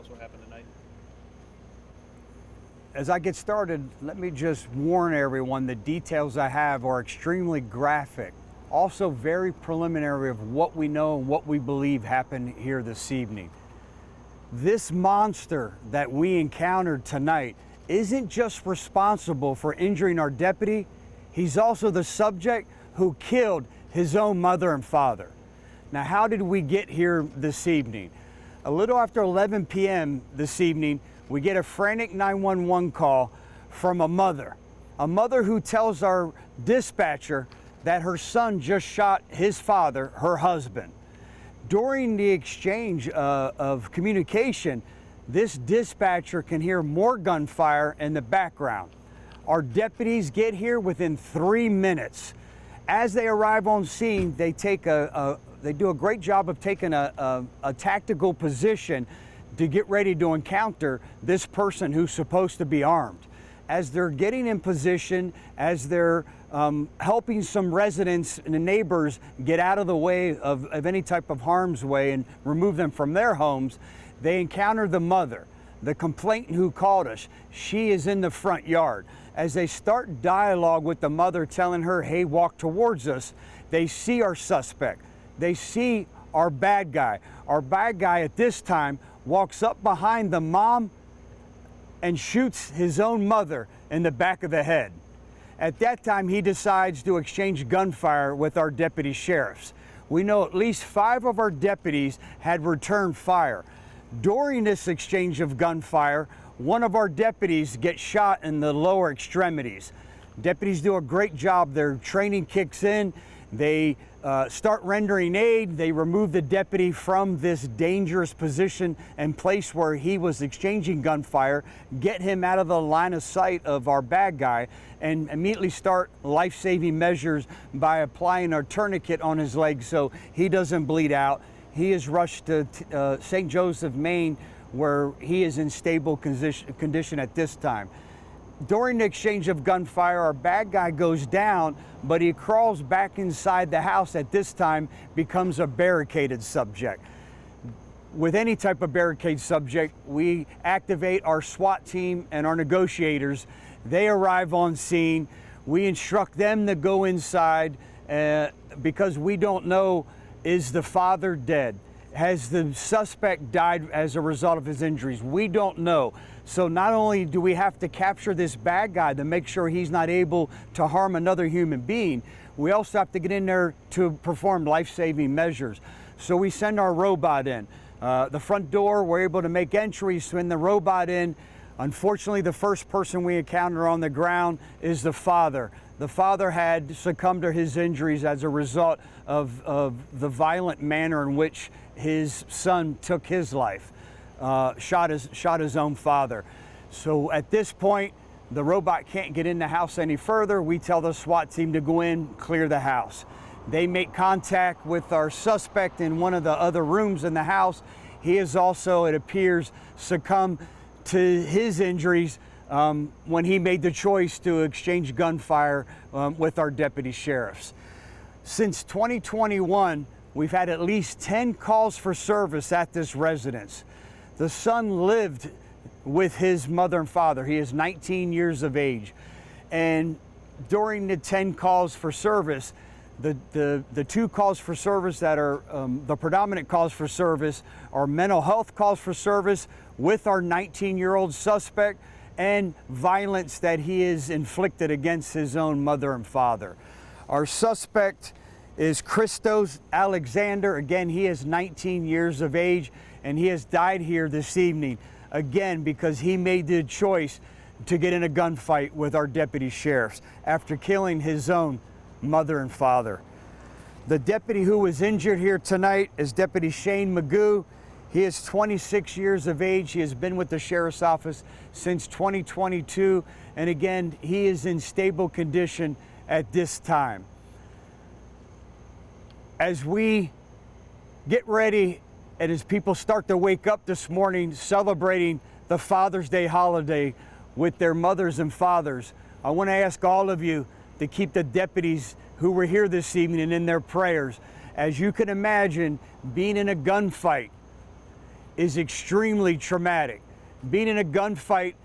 us what happened tonight? As I get started, let me just warn everyone the details I have are extremely graphic, also very preliminary of what we know and what we believe happened here this evening. This monster that we encountered tonight isn't just responsible for injuring our deputy, he's also the subject who killed his own mother and father. Now, how did we get here this evening? A little after 11 p.m. this evening, we get a frantic 911 call from a mother who tells our dispatcher that her son just shot his father, her husband. During the exchange of communication, this dispatcher can hear more gunfire in the background. Our deputies get here within 3 minutes. As they arrive on scene, they do a great job of taking a tactical position to get ready to encounter this person who's supposed to be armed. As they're getting in position, as they're helping some residents and the neighbors get out of the way of any type of harm's way and remove them from their homes, they encounter the mother, the complainant who called us. She is in the front yard. As they start dialogue with the mother telling her, hey, walk towards us, they see our suspect. They see our bad guy. Our bad guy at this time walks up behind the mom and shoots his own mother in the back of the head. At that time, he decides to exchange gunfire with our deputy sheriffs. We know at least 5 of our deputies had returned fire. During this exchange of gunfire, one of our deputies gets shot in the lower extremities. Deputies do a great job. Their training kicks in. They start rendering aid. They remove the deputy from this dangerous position and place where he was exchanging gunfire, get him out of the line of sight of our bad guy, and immediately start life-saving measures by applying our tourniquet on his leg so he doesn't bleed out. He is rushed to St. Joseph, Maine, where he is in stable condition at this time. During the exchange of gunfire, our bad guy goes down, but he crawls back inside the house. At this time, becomes a barricaded subject. With any type of barricade subject, we activate our SWAT team and our negotiators. They arrive on scene. We instruct them to go inside because we don't know, is the father dead? Has the suspect died as a result of his injuries? We don't know. So not only do we have to capture this bad guy to make sure he's not able to harm another human being, we also have to get in there to perform life-saving measures. So we send our robot in. The front door, we're able to make entries, send the robot in. Unfortunately, the first person we encounter on the ground is the father. The father had succumbed to his injuries as a result of the violent manner in which his son took his life, shot his own father. So at this point, the robot can't get in the house any further. We tell the SWAT team to go in, clear the house. They make contact with our suspect in one of the other rooms in the house. He has also, it appears, succumbed to his injuries when he made the choice to exchange gunfire with our deputy sheriffs. Since 2021, we've had at least 10 calls for service at this residence. The son lived with his mother and father. He is 19 years of age. And during the 10 calls for service, the 2 calls for service that are the predominant calls for service are mental health calls for service with our 19-year-old suspect and violence that he has inflicted against his own mother and father. Our suspect is Christos Alexander. Again, he is 19 years of age, and he has died here this evening, again, because he made the choice to get in a gunfight with our deputy sheriffs after killing his own mother and father. The deputy who was injured here tonight is Deputy Shane Magoo. He is 26 years of age. He has been with the Sheriff's Office since 2022. And again, he is in stable condition at this time. As we get ready and as people start to wake up this morning celebrating the Father's Day holiday with their mothers and fathers, I want to ask all of you to keep the deputies who were here this evening in their prayers. As you can imagine, being in a gunfight, is extremely traumatic. Being in a gunfight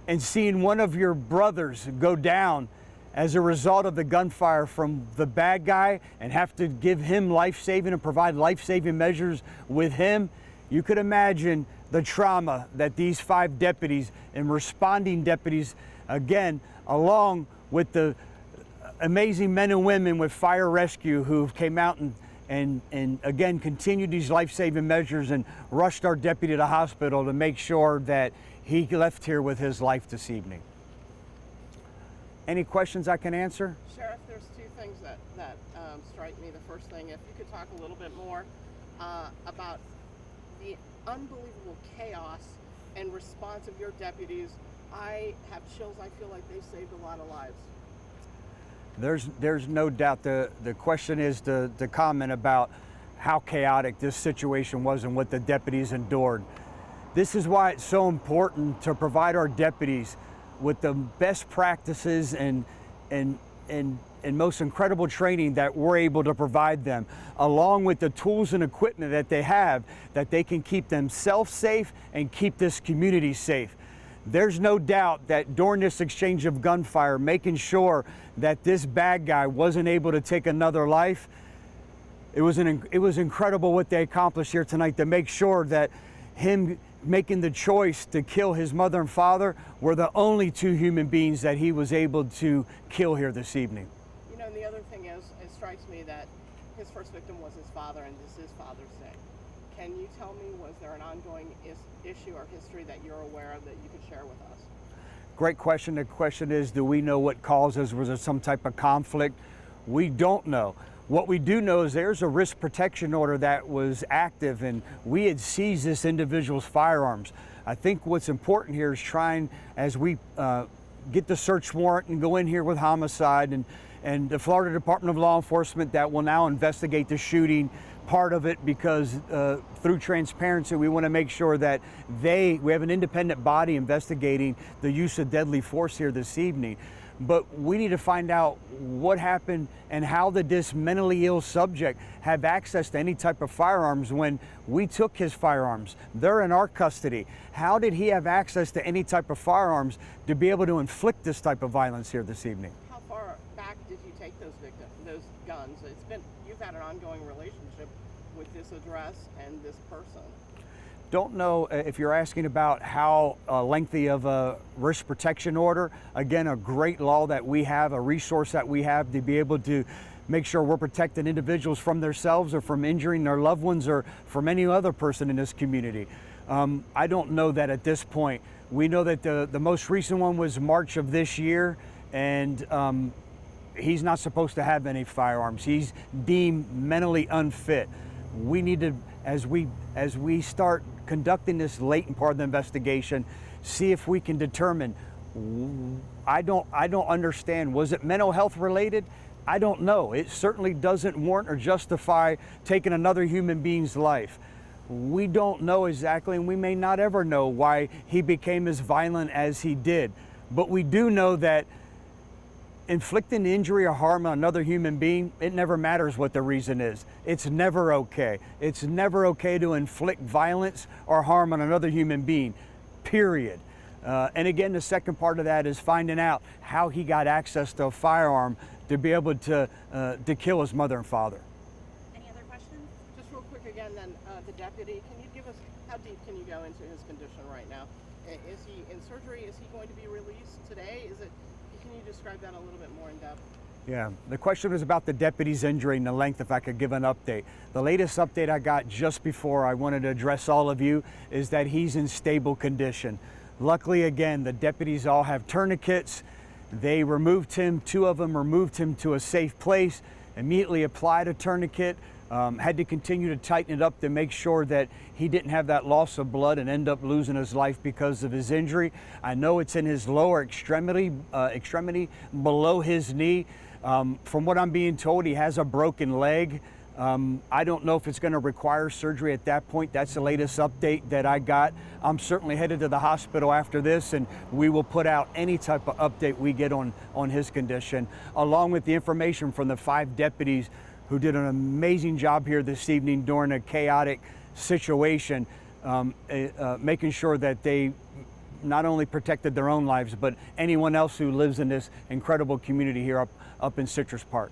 and seeing one of your brothers go down as a result of the gunfire from the bad guy and have to give him life-saving and provide life-saving measures with him, you could imagine the trauma that these 5 deputies and responding deputies, again, along with the amazing men and women with fire rescue who came out and again continued these life-saving measures and rushed our deputy to the hospital to make sure that he left here with his life this evening. Any questions I can answer? Sheriff, there's 2 things that strike me. The first thing, if you could talk a little bit more about the unbelievable chaos and response of your deputies. I have chills. I feel like they saved a lot of lives. There's no doubt. The question is the comment about how chaotic this situation was and what the deputies endured. This is why it's so important to provide our deputies with the best practices and most incredible training that we're able to provide them, along with the tools and equipment that they have, that they can keep themselves safe and keep this community safe. There's no doubt that during this exchange of gunfire, making sure that this bad guy wasn't able to take another life, it was incredible what they accomplished here tonight to make sure that him making the choice to kill his mother and father were the only 2 human beings that he was able to kill here this evening. You know, and the other thing is, it strikes me that his first victim was his father, and this is Father's Day. Can you tell me, was there an ongoing issue or history that you're aware of that you could share with us? Great question. The question is, do we know what causes? Was there some type of conflict? We don't know. What we do know is there's a risk protection order that was active, and we had seized this individual's firearms. I think what's important here is trying, as we get the search warrant and go in here with homicide and the Florida Department of Law Enforcement that will now investigate the shooting part of it, because through transparency we want to make sure that we have an independent body investigating the use of deadly force here this evening. But we need to find out what happened and how did this mentally ill subject have access to any type of firearms when we took his firearms. They're in our custody. How did he have access to any type of firearms to be able to inflict this type of violence here this evening? How far back did you take those guns? You've had an ongoing relationship with this address and this person. Don't know if you're asking about how lengthy of a risk protection order. Again, a great law that we have, a resource that we have to be able to make sure we're protecting individuals from themselves or from injuring their loved ones or from any other person in this community. I don't know that at this point. We know that the most recent one was March of this year, and he's not supposed to have any firearms. He's deemed mentally unfit. We need to, as we start conducting this latent part of the investigation, see if we can determine. I don't understand. Was it mental health related? I don't know. It certainly doesn't warrant or justify taking another human being's life. We don't know exactly, and we may not ever know why he became as violent as he did. But we do know that inflicting injury or harm on another human being, it never matters what the reason is. It's never okay. It's never okay to inflict violence or harm on another human being, period. And again, the second part of that is finding out how he got access to a firearm to be able to kill his mother and father. Any other questions? Just real quick again then, the deputy, can you give us, how deep can you go into his condition right now? Is he in surgery? Is he going to be released today? Can you describe that a little bit more in depth? Yeah, the question was about the deputy's injury and the length, if I could give an update. The latest update I got just before I wanted to address all of you is that he's in stable condition. Luckily, again, the deputies all have tourniquets. They removed him, 2 of them removed him to a safe place, immediately applied a tourniquet, had to continue to tighten it up to make sure that he didn't have that loss of blood and end up losing his life because of his injury. I know it's in his lower extremity below his knee. From what I'm being told, he has a broken leg. I don't know if it's going to require surgery at that point. That's the latest update that I got. I'm certainly headed to the hospital after this, and we will put out any type of update we get on his condition, along with the information from the 5 deputies who did an amazing job here this evening during a chaotic situation making sure that they not only protected their own lives, but anyone else who lives in this incredible community here up in Citrus Park.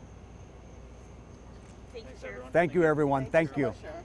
Thank you, Sheriff. Thank you, everyone. Thank so you. much, Sheriff.